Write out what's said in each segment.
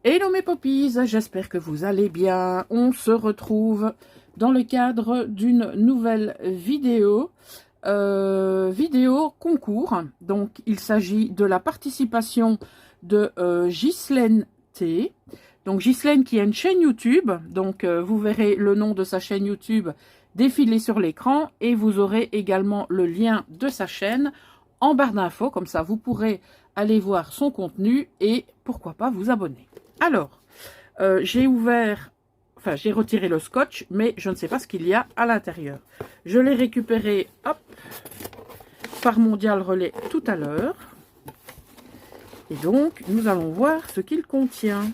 Hello mes poppies, j'espère que vous allez bien. On se retrouve dans le cadre d'une nouvelle vidéo, vidéo concours. Donc il s'agit de la participation de Ghislaine T. Donc Ghislaine qui a une chaîne YouTube, donc vous verrez le nom de sa chaîne YouTube défiler sur l'écran et vous aurez également le lien de sa chaîne en barre d'infos, comme ça vous pourrez aller voir son contenu et pourquoi pas vous abonner. Alors, j'ai retiré le scotch, mais je ne sais pas ce qu'il y a à l'intérieur. Je l'ai récupéré, hop, par Mondial Relais tout à l'heure. Et donc, nous allons voir ce qu'il contient.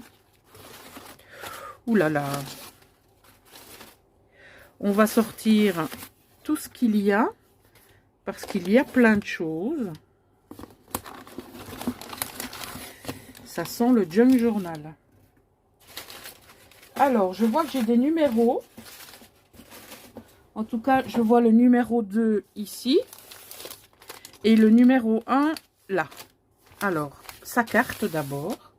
Ouh là là. On va sortir tout ce qu'il y a, parce qu'il y a plein de choses. Ça sent le junk journal. Alors, je vois que j'ai des numéros. En tout cas, je vois le numéro 2 ici. Et le numéro 1 là. Alors, sa carte d'abord.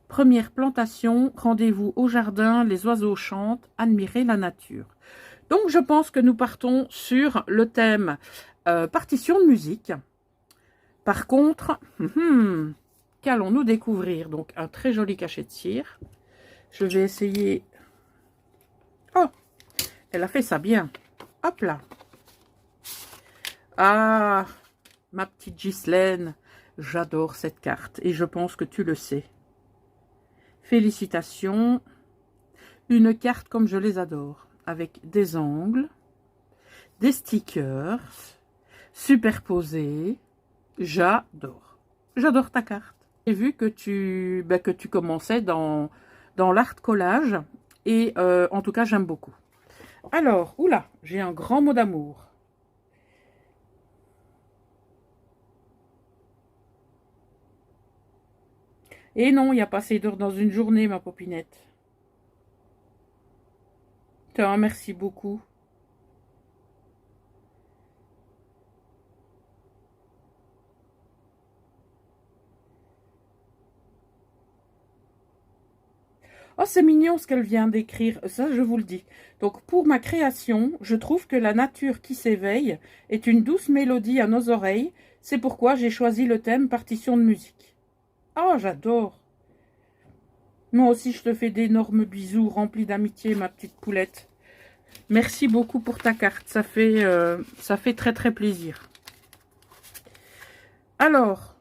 Première plantation, rendez-vous au jardin, les oiseaux chantent, admirez la nature. Donc, je pense que nous partons sur le thème partition de musique. Par contre, qu'allons-nous découvrir? Donc, un très joli cachet de cire. Je vais essayer... Oh, elle a fait ça bien. Hop là. Ah, ma petite Ghislaine, j'adore cette carte et je pense que tu le sais. Félicitations. Une carte comme je les adore, avec des angles, des stickers, superposés. J'adore. J'adore ta carte. J'ai vu que tu commençais dans l'art collage. Et en tout cas, j'aime beaucoup. Alors, oula, j'ai un grand mot d'amour. Et non, il n'y a pas assez d'heures dans une journée, ma popinette. Merci beaucoup. Oh, c'est mignon ce qu'elle vient d'écrire, ça je vous le dis. Donc pour ma création, je trouve que la nature qui s'éveille est une douce mélodie à nos oreilles. C'est pourquoi j'ai choisi le thème partition de musique. Oh, j'adore. Moi aussi je te fais d'énormes bisous remplis d'amitié, ma petite poulette. Merci beaucoup pour ta carte, ça fait très très plaisir. Alors,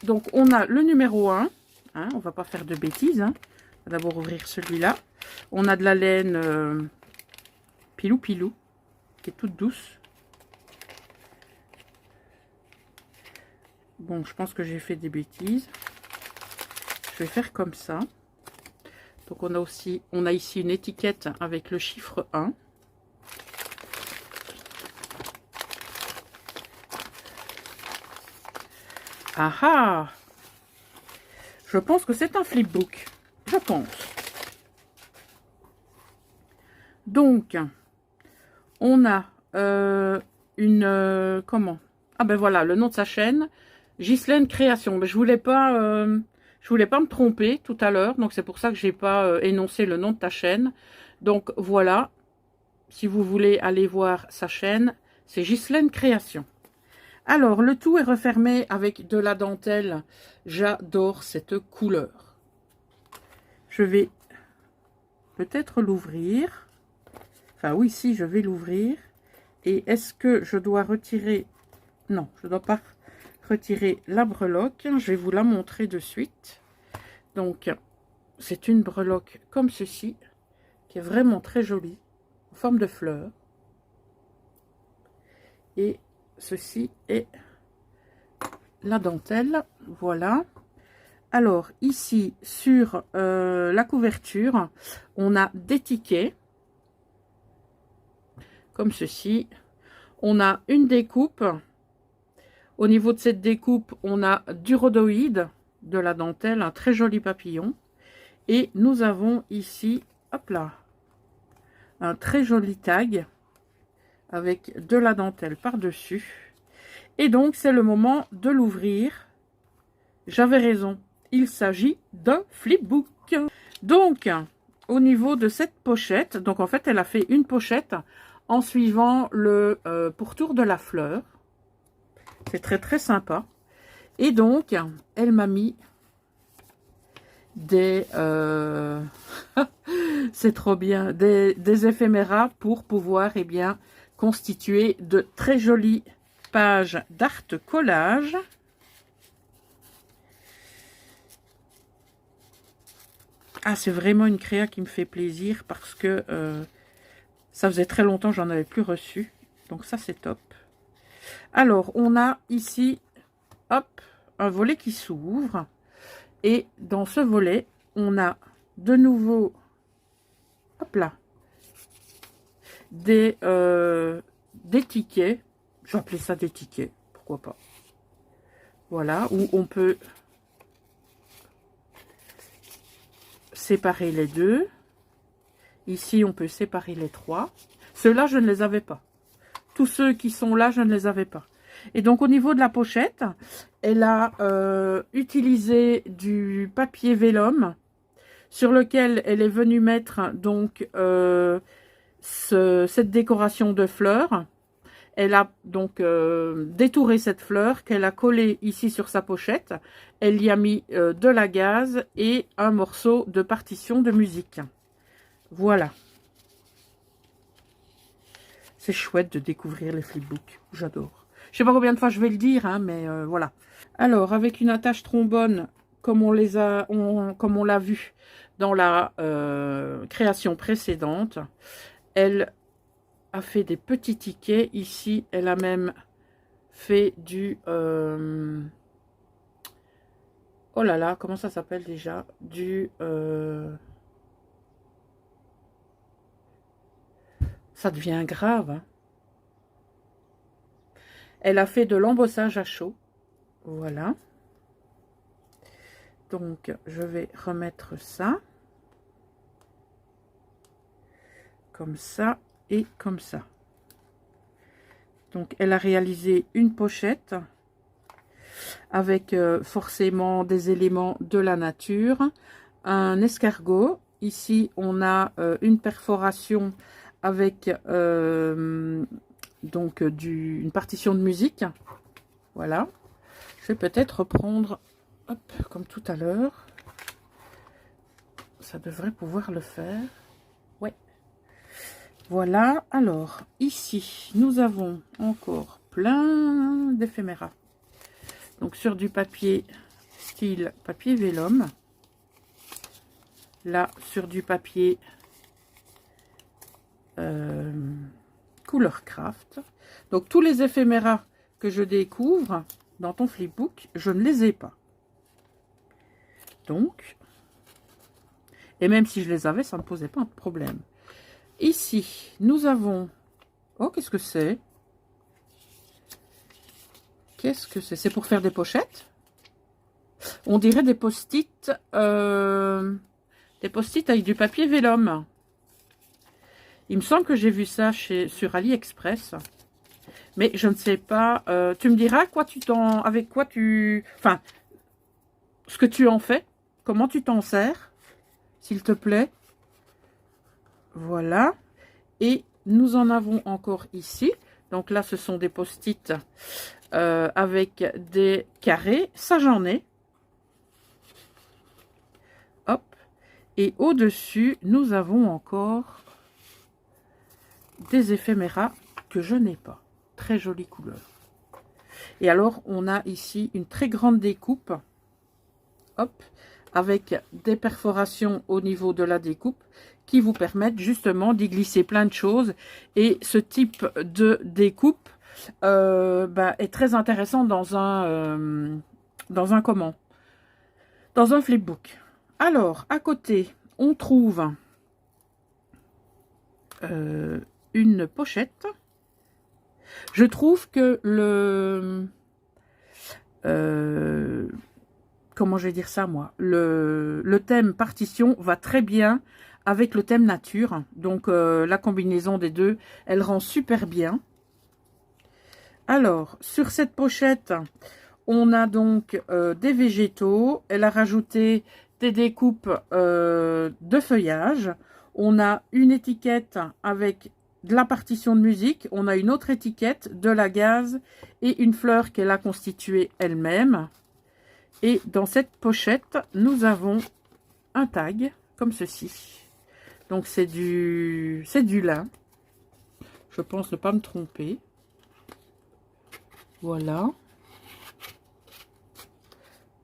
donc on a le numéro 1, hein, on va pas faire de bêtises, hein. On va d'abord ouvrir celui-là. On a de la laine pilou pilou, qui est toute douce. Bon, je pense que j'ai fait des bêtises. Je vais faire comme ça. Donc on a ici une étiquette avec le chiffre 1. Ah ah! Je pense que c'est un flipbook. Je pense. Donc, on a comment? Ah ben voilà, le nom de sa chaîne, Ghislaine Création. Mais je voulais pas me tromper tout à l'heure, donc c'est pour ça que j'ai pas énoncé le nom de ta chaîne. Donc voilà, si vous voulez aller voir sa chaîne, c'est Ghislaine Création. Alors, le tout est refermé avec de la dentelle. J'adore cette couleur. Je vais peut-être l'ouvrir. Enfin, oui, si, je vais l'ouvrir. Et est-ce que je dois retirer... Non, je ne dois pas retirer la breloque. Je vais vous la montrer de suite. Donc, c'est une breloque comme ceci, qui est vraiment très jolie, en forme de fleur. Et ceci est la dentelle. Voilà. Alors, ici, sur la couverture, on a des tickets, comme ceci. On a une découpe. Au niveau de cette découpe, on a du rhodoïde, de la dentelle, un très joli papillon. Et nous avons ici, hop là, un très joli tag avec de la dentelle par-dessus. Et donc, c'est le moment de l'ouvrir. j'avais raison. Il s'agit d'un flipbook. Donc, au niveau de cette pochette, donc en fait, elle a fait une pochette en suivant le pourtour de la fleur. C'est très très sympa. Et donc, elle m'a mis des... c'est trop bien. Des éphéméras pour pouvoir, eh bien, constituer de très jolies pages d'art collage. Ah, c'est vraiment une créa qui me fait plaisir parce que ça faisait très longtemps que j'en avais plus reçu. Donc ça, c'est top. Alors, on a ici, hop, un volet qui s'ouvre. Et dans ce volet, on a de nouveau, hop là, des tickets. Je vais appeler ça des tickets, pourquoi pas. Voilà, où on peut séparer les deux. Ici, on peut séparer les trois. Ceux-là, je ne les avais pas. Tous ceux qui sont là, je ne les avais pas. Et donc, au niveau de la pochette, elle a utilisé du papier vélum sur lequel elle est venue mettre donc cette décoration de fleurs. Elle a donc détouré cette fleur qu'elle a collée ici sur sa pochette. Elle y a mis de la gaze et un morceau de partition de musique. Voilà. C'est chouette de découvrir les flipbooks. J'adore. Je sais pas combien de fois je vais le dire, hein, mais voilà. Alors, avec une attache trombone, comme on l'a vu dans la création précédente, elle a fait des petits tickets. Ici, elle a même fait du... oh là là, comment ça s'appelle déjà? Du... ça devient grave. Hein. Elle a fait de l'embossage à chaud. Voilà. Donc, je vais remettre ça. Comme ça et comme ça. Donc, elle a réalisé une pochette avec forcément des éléments de la nature. Un escargot. Ici, on a une perforation avec donc une partition de musique. Voilà. Je vais peut-être reprendre, hop, comme tout à l'heure. Ça devrait pouvoir le faire. Ouais. Voilà. Alors, ici, nous avons encore plein d'éphéméras. Donc, sur du papier style papier vélum. Là, sur du papier couleur craft. Donc, tous les éphéméras que je découvre dans ton flipbook, je ne les ai pas. Donc, et même si je les avais, ça ne me posait pas de problème. Ici, nous avons... Oh, qu'est-ce que c'est? Qu'est-ce que c'est? C'est pour faire des pochettes? On dirait des post-it... des post-it avec du papier vélum. Il me semble que j'ai vu ça sur AliExpress. Mais je ne sais pas. Tu me diras avec quoi tu... Enfin, ce que tu en fais. Comment tu t'en sers, s'il te plaît. Voilà. Et nous en avons encore ici. Donc là, ce sont des post-it avec des carrés. Ça, j'en ai. Hop. Et au-dessus, nous avons encore des éphéméras que je n'ai pas. Très jolie couleur. Et alors, on a ici une très grande découpe. Hop. Avec des perforations au niveau de la découpe qui vous permettent justement d'y glisser plein de choses. Et ce type de découpe est très intéressant dans un flipbook. Alors, à côté, on trouve une pochette. Je trouve que comment je vais dire ça, moi? Le thème partition va très bien avec le thème nature. Donc, la combinaison des deux, elle rend super bien. Alors, sur cette pochette, On a donc des végétaux. Elle a rajouté des découpes de feuillage. On a une étiquette avec de la partition de musique. On a une autre étiquette, de la gaze et une fleur qu'elle a constituée elle-même. Et dans cette pochette, nous avons un tag comme ceci. Donc c'est du lin. Je pense ne pas me tromper. Voilà.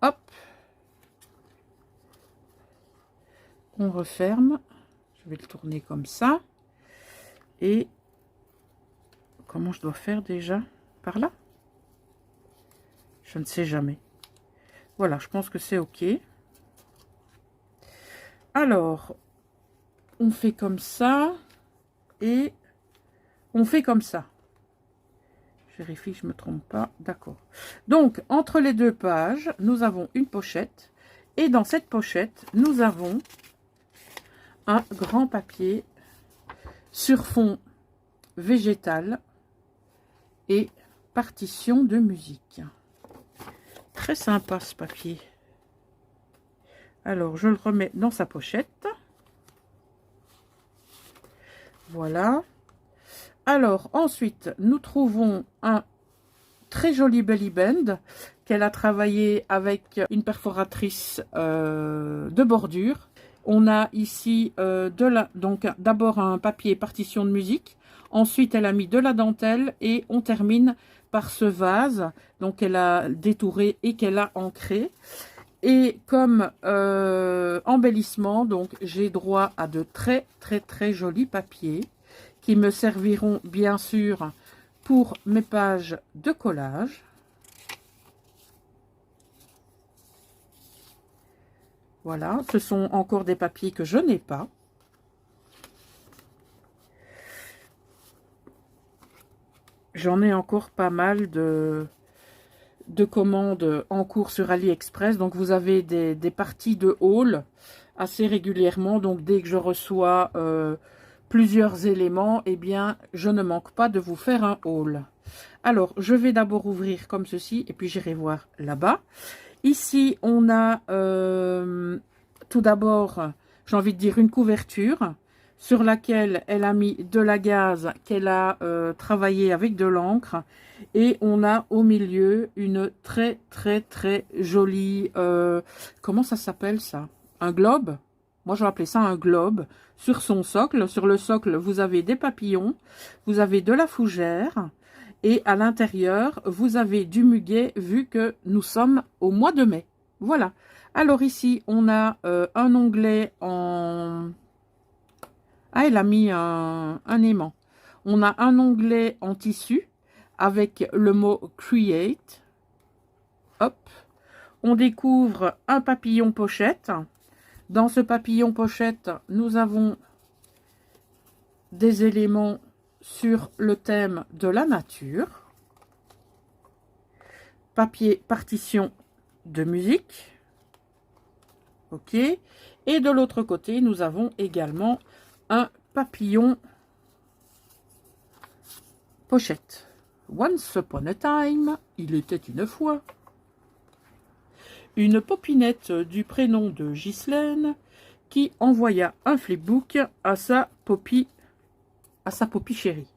Hop. On referme. Je vais le tourner comme ça. Et comment je dois faire déjà? Par là? Je ne sais jamais. Voilà, je pense que c'est OK. Alors, on fait comme ça et on fait comme ça. Je vérifie que je ne me trompe pas. D'accord. Donc, entre les deux pages, nous avons une pochette. Et dans cette pochette, nous avons un grand papier sur fond végétal et partition de musique. Très sympa ce papier. Alors, je le remets dans sa pochette. Voilà. Alors, ensuite, nous trouvons un très joli belly band qu'elle a travaillé avec une perforatrice de bordure. On a ici donc d'abord un papier partition de musique. Ensuite, elle a mis de la dentelle et on termine par ce vase. Donc, elle a détouré et qu'elle a ancré. Et comme embellissement, donc j'ai droit à de très jolis papiers qui me serviront bien sûr pour mes pages de collage. Voilà, ce sont encore des papiers que je n'ai pas. J'en ai encore pas mal de commandes en cours sur AliExpress. Donc vous avez des parties de haul assez régulièrement. Donc dès que je reçois plusieurs éléments, eh bien je ne manque pas de vous faire un haul. Alors je vais d'abord ouvrir comme ceci et puis j'irai voir là-bas. Ici on a tout d'abord, j'ai envie de dire, une couverture sur laquelle elle a mis de la gaze qu'elle a travaillé avec de l'encre. Et on a au milieu une très jolie, comment ça s'appelle ça? Un globe? Moi je vais appeler ça un globe. Sur son socle, sur le socle, vous avez des papillons, vous avez de la fougère. Et à l'intérieur, vous avez du muguet vu que nous sommes au mois de mai. Voilà. Alors ici, on a un onglet en... Ah, elle a mis un aimant. On a un onglet en tissu avec le mot Create. Hop. On découvre un papillon pochette. Dans ce papillon pochette, nous avons des éléments sur le thème de la nature. Papier partition de musique. OK. Et de l'autre côté, nous avons également un papillon pochette. Once upon a time, il était une fois. Une popinette du prénom de Ghislaine qui envoya un flipbook à sa popie chérie.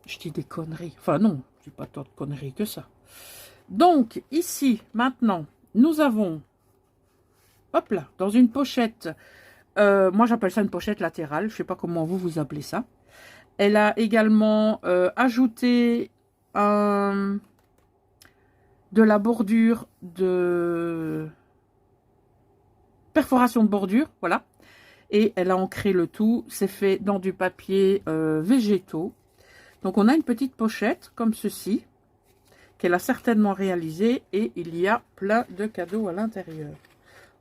Je dis des conneries. Enfin non, je dis pas tant de conneries que ça. Donc ici, maintenant, nous avons, hop là, dans une pochette, moi j'appelle ça une pochette latérale, je sais pas comment vous appelez ça. Elle a également ajouté de la bordure de perforation de bordure, voilà. Et elle a ancré le tout, c'est fait dans du papier végétaux. Donc on a une petite pochette comme ceci, qu'elle a certainement réalisée, et il y a plein de cadeaux à l'intérieur.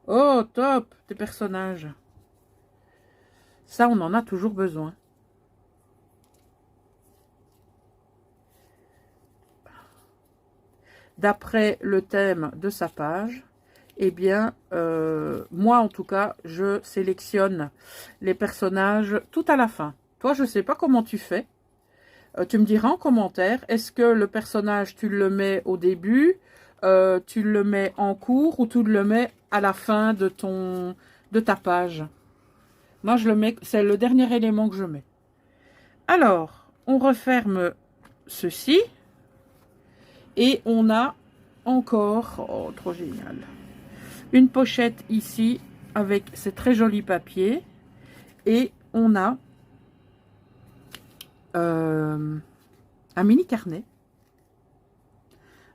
Oh top, des personnages. Ça on en a toujours besoin. D'après le thème de sa page, eh bien, moi en tout cas, je sélectionne les personnages tout à la fin. Toi, je ne sais pas comment tu fais, Tu me diras en commentaire, est-ce que le personnage, tu le mets au début, tu le mets en cours ou tu le mets à la fin de ta page? Moi, je le mets, c'est le dernier élément que je mets. Alors, on referme ceci et on a encore, oh, trop génial, une pochette ici avec ces très jolis papiers et on a un mini carnet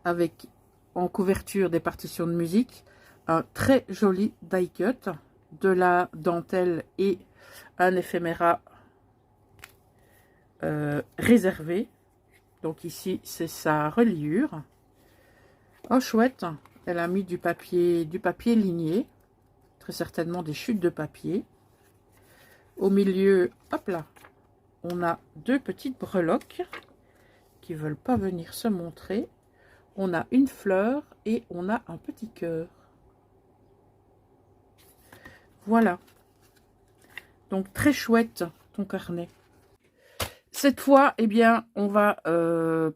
avec en couverture des partitions de musique, un très joli die cut, de la dentelle et un éphéméra réservé. Donc ici c'est sa reliure. Oh chouette, elle a mis du papier ligné, très certainement des chutes de papier. Au milieu, hop là, on a deux petites breloques qui ne veulent pas venir se montrer. On a une fleur et on a un petit cœur. Voilà. Donc très chouette ton carnet. Cette fois, eh bien, on va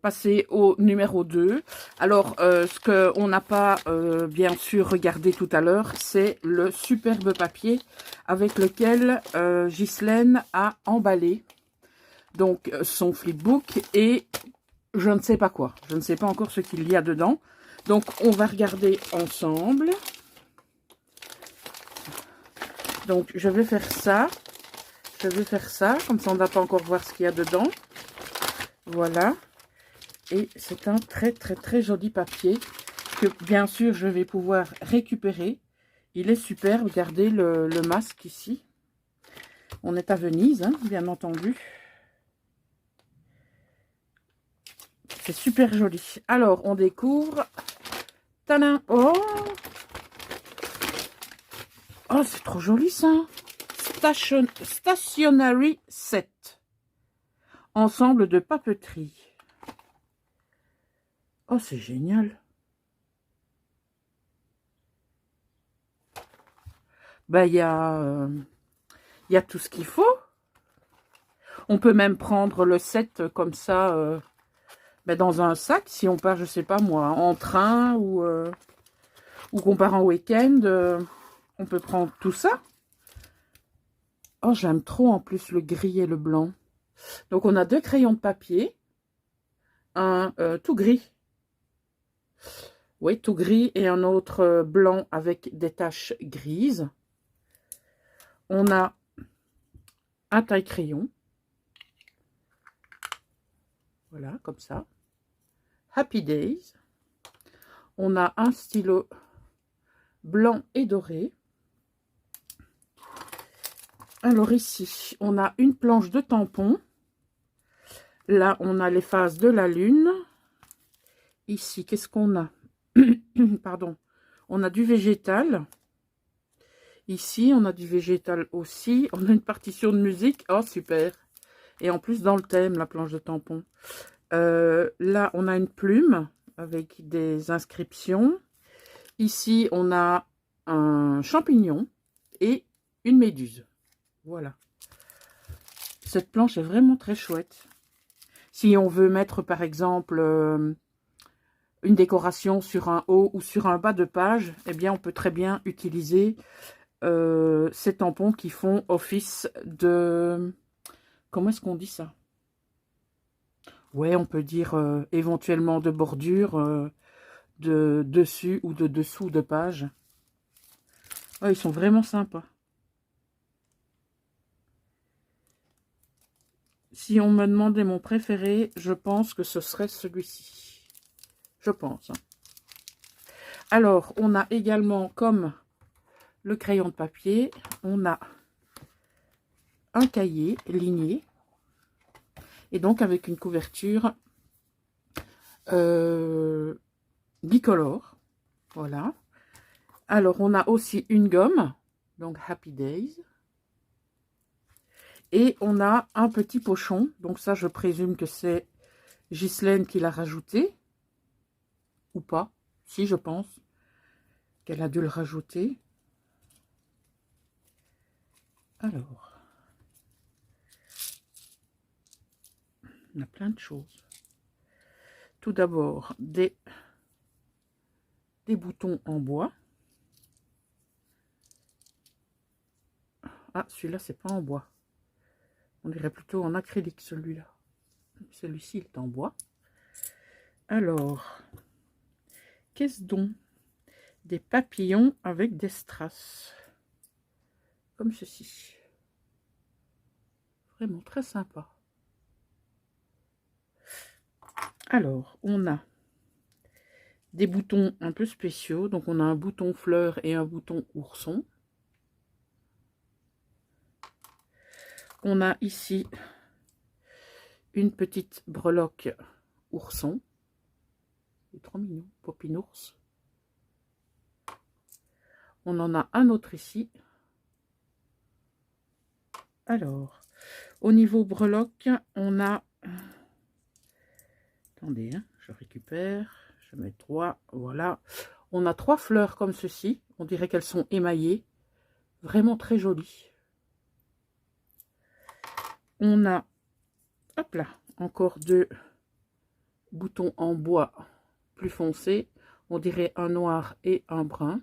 passer au numéro 2. Alors, ce qu'on n'a pas bien sûr regardé tout à l'heure, c'est le superbe papier avec lequel Ghislaine a emballé donc son flipbook et je ne sais pas quoi. Je ne sais pas encore ce qu'il y a dedans. Donc, on va regarder ensemble. Donc, je vais faire ça. Je vais faire ça, comme ça on ne va pas encore voir ce qu'il y a dedans. Voilà. Et c'est un très très très joli papier que bien sûr je vais pouvoir récupérer. Il est superbe, regardez le masque ici. On est à Venise, hein, bien entendu. C'est super joli. Alors on découvre. Tadam! Oh! Oh, c'est trop joli ça! Stationery Set. Ensemble de papeterie. Oh, c'est génial. Ben, il y a tout ce qu'il faut. On peut même prendre le set comme ça ben dans un sac si on part, je sais pas moi, en train ou qu'on part en week-end. On peut prendre tout ça. Oh, j'aime trop en plus le gris et le blanc. Donc, on a deux crayons de papier. Un tout gris. Oui, tout gris et un autre blanc avec des taches grises. On a un taille-crayon. Voilà, comme ça. Happy Days. On a un stylo blanc et doré. Alors ici, on a une planche de tampons. Là, on a les phases de la lune. Ici, qu'est-ce qu'on a? Pardon. On a du végétal. Ici, on a du végétal aussi. On a une partition de musique. Oh, super. Et en plus, dans le thème, la planche de tampons. Là, on a une plume avec des inscriptions. Ici, on a un champignon et une méduse. Voilà. Cette planche est vraiment très chouette. Si on veut mettre, par exemple, une décoration sur un haut ou sur un bas de page, eh bien, on peut très bien utiliser ces tampons qui font office de... Comment est-ce qu'on dit ça? Ouais, on peut dire éventuellement de bordure, de dessus ou de dessous de page. Oh, ils sont vraiment sympas. Si on me demandait mon préféré, je pense que ce serait celui-ci. Je pense. Alors, on a également, comme le crayon de papier, on a un cahier ligné. Et donc, avec une couverture bicolore. Voilà. Alors, on a aussi une gomme. Donc, Happy Days. Et on a un petit pochon. Donc ça, je présume que c'est Ghislaine qui l'a rajouté. Ou pas. Si, je pense qu'elle a dû le rajouter. Alors. On a plein de choses. Tout d'abord, des boutons en bois. Ah, celui-là, c'est pas en bois. On dirait plutôt en acrylique, celui-là. Celui-ci est en bois. Alors, qu'est-ce donc? Des papillons avec des strass. Comme ceci. Vraiment très sympa. Alors, on a des boutons un peu spéciaux. Donc, on a un bouton fleur et un bouton ourson. On a ici une petite breloque ourson. C'est trop mignon, Popinours. On en a un autre ici. Alors, au niveau breloque, on a... Attendez, hein, je récupère. Je mets 3. Voilà. On a 3 fleurs comme ceci. On dirait qu'elles sont émaillées. Vraiment très jolies. On a, hop là, encore 2 boutons en bois plus foncés. On dirait un noir et un brun.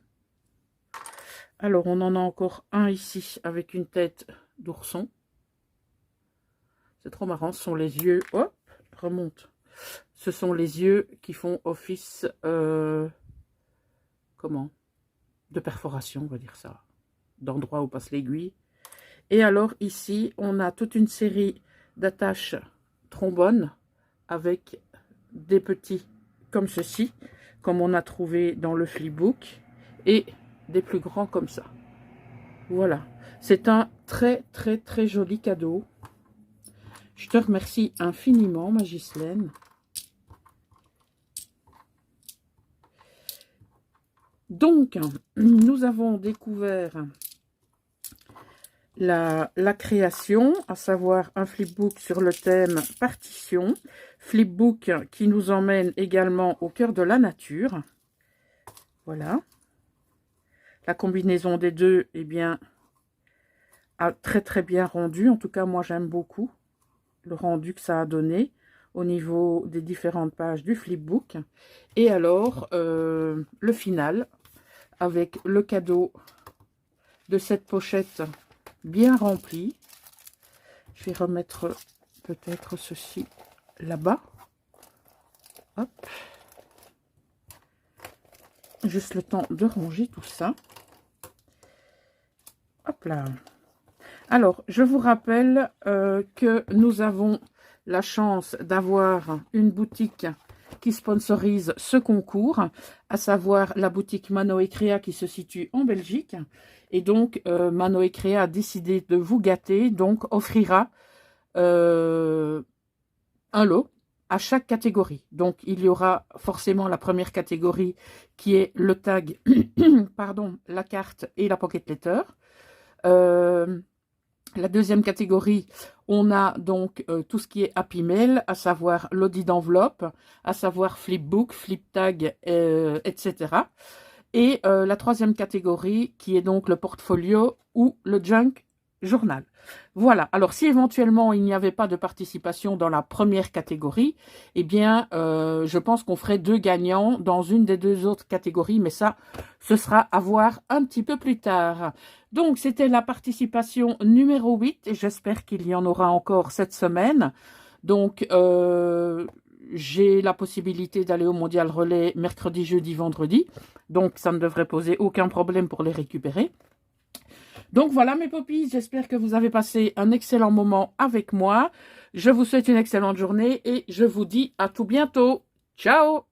Alors, on en a encore un ici avec une tête d'ourson. C'est trop marrant. Ce sont les yeux. Hop, remonte. Ce sont les yeux qui font office, comment? De perforation, on va dire ça. D'endroit où passe l'aiguille. Et alors ici, on a toute une série d'attaches trombone avec des petits comme ceci, comme on a trouvé dans le flipbook, et des plus grands comme ça. Voilà, c'est un très très très joli cadeau. Je te remercie infiniment, ma Ghislaine. Donc, nous avons découvert la création, à savoir un flipbook sur le thème partition. Flipbook qui nous emmène également au cœur de la nature. Voilà. La combinaison des deux, eh bien, a très très bien rendu. En tout cas, moi j'aime beaucoup le rendu que ça a donné au niveau des différentes pages du flipbook. Et alors, le final, avec le cadeau de cette pochette bien remplie. Je vais remettre peut-être ceci là-bas. Hop. Juste le temps de ranger tout ça. Hop là. Alors, je vous rappelle que nous avons la chance d'avoir une boutique qui sponsorise ce concours, à savoir la boutique Mano et Créa qui se situe en Belgique. Et donc, Mano et Créa a décidé de vous gâter, donc offrira un lot à chaque catégorie. Donc, il y aura forcément la première catégorie qui est le tag, pardon, la carte et la pocket letter. La deuxième catégorie, on a donc tout ce qui est Happy Mail, à savoir l'audit d'enveloppe, à savoir flipbook, flip tag, etc. Et la troisième catégorie qui est donc le portfolio ou le junk journal. Voilà, alors si éventuellement il n'y avait pas de participation dans la première catégorie, eh bien je pense qu'on ferait 2 gagnants dans une des 2 autres catégories, mais ça, ce sera à voir un petit peu plus tard. Donc c'était la participation numéro 8 et j'espère qu'il y en aura encore cette semaine. Donc j'ai la possibilité d'aller au Mondial Relais mercredi, jeudi, vendredi, donc ça ne devrait poser aucun problème pour les récupérer. Donc voilà mes poppies, j'espère que vous avez passé un excellent moment avec moi. Je vous souhaite une excellente journée et je vous dis à tout bientôt. Ciao!